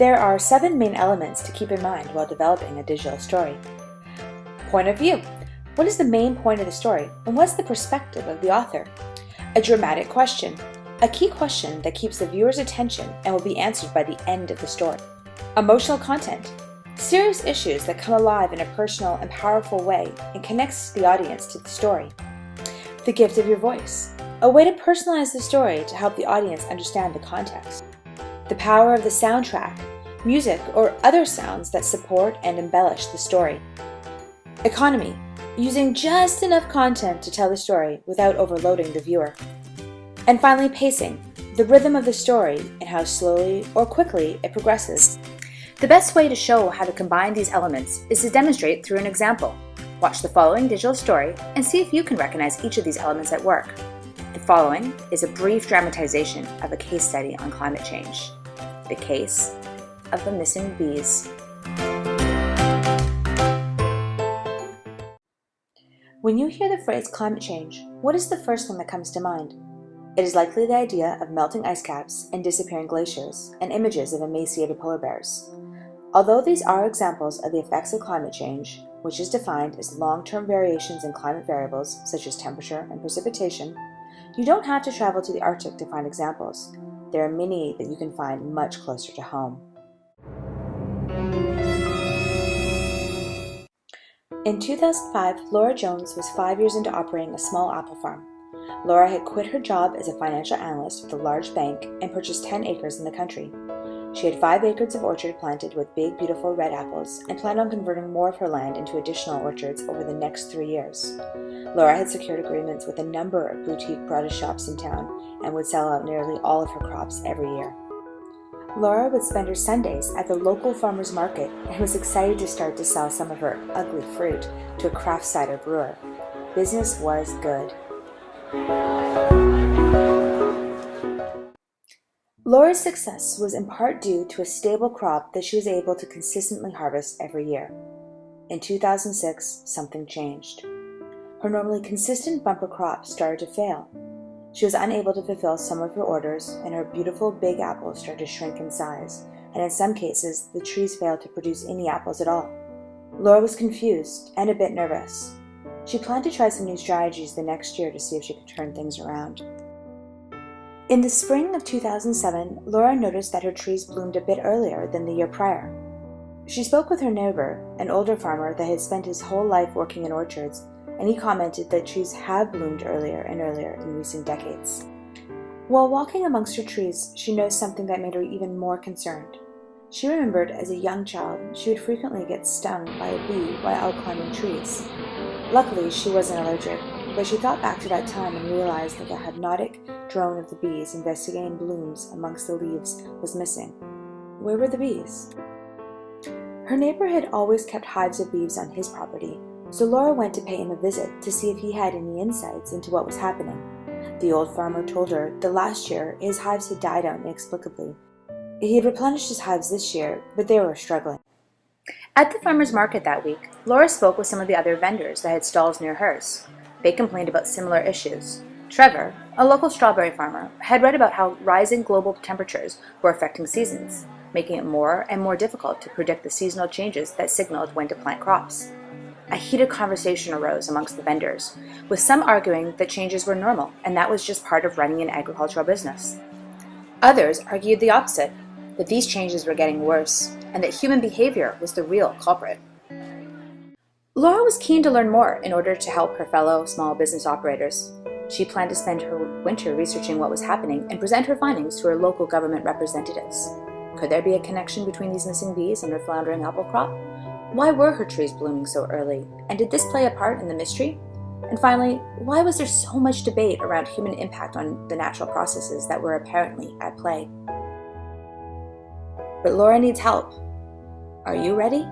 There are 7 main elements to keep in mind while developing a digital story. Point of view. What is the main point of the story, and what's the perspective of the author? A dramatic question. A key question that keeps the viewer's attention and will be answered by the end of the story. Emotional content. Serious issues that come alive in a personal and powerful way and connects the audience to the story. The gift of your voice. A way to personalize the story to help the audience understand the context. The power of the soundtrack. Music or other sounds that support and embellish the story. Economy. Using just enough content to tell the story without overloading the viewer. And finally, pacing. The rhythm of the story and how slowly or quickly it progresses. The best way to show how to combine these elements is to demonstrate through an example. Watch the following digital story and see if you can recognize each of these elements at work. The following is a brief dramatization of a case study on climate change. The case of the missing bees. When you hear the phrase climate change, what is the first thing that comes to mind? It is likely the idea of melting ice caps and disappearing glaciers, and images of emaciated polar bears. Although these are examples of the effects of climate change, which is defined as long-term variations in climate variables such as temperature and precipitation, you don't have to travel to the Arctic to find examples. There are many that you can find much closer to home. In 2005, Laura Jones was 5 years into operating a small apple farm. Laura had quit her job as a financial analyst with a large bank and purchased 10 acres in the country. She had 5 acres of orchard planted with big, beautiful red apples and planned on converting more of her land into additional orchards over the next 3 years. Laura had secured agreements with a number of boutique produce shops in town and would sell out nearly all of her crops every year. Laura would spend her Sundays at the local farmer's market and was excited to start to sell some of her ugly fruit to a craft cider brewer. Business was good. Laura's success was in part due to a stable crop that she was able to consistently harvest every year. In 2006, something changed. Her normally consistent bumper crop started to fail. She was unable to fulfill some of her orders, and her beautiful big apples started to shrink in size, and in some cases, the trees failed to produce any apples at all. Laura was confused and a bit nervous. She planned to try some new strategies the next year to see if she could turn things around. In the spring of 2007, Laura noticed that her trees bloomed a bit earlier than the year prior. She spoke with her neighbor, an older farmer that had spent his whole life working in orchards, and he commented that trees have bloomed earlier and earlier in recent decades. While walking amongst her trees, she noticed something that made her even more concerned. She remembered as a young child, she would frequently get stung by a bee while out climbing trees. Luckily, she wasn't allergic, but she thought back to that time and realized that the hypnotic drone of the bees investigating blooms amongst the leaves was missing. Where were the bees? Her neighbor had always kept hives of bees on his property, so Laura went to pay him a visit to see if he had any insights into what was happening. The old farmer told her that last year his hives had died out inexplicably. He had replenished his hives this year, but they were struggling. At the farmer's market that week, Laura spoke with some of the other vendors that had stalls near hers. They complained about similar issues. Trevor, a local strawberry farmer, had read about how rising global temperatures were affecting seasons, making it more and more difficult to predict the seasonal changes that signaled when to plant crops. A heated conversation arose amongst the vendors, with some arguing that changes were normal and that was just part of running an agricultural business. Others argued the opposite, that these changes were getting worse and that human behavior was the real culprit. Laura was keen to learn more in order to help her fellow small business operators. She planned to spend her winter researching what was happening and present her findings to her local government representatives. Could there be a connection between these missing bees and her floundering apple crop? Why were her trees blooming so early? And did this play a part in the mystery? And finally, why was there so much debate around human impact on the natural processes that were apparently at play? But Laura needs help. Are you ready?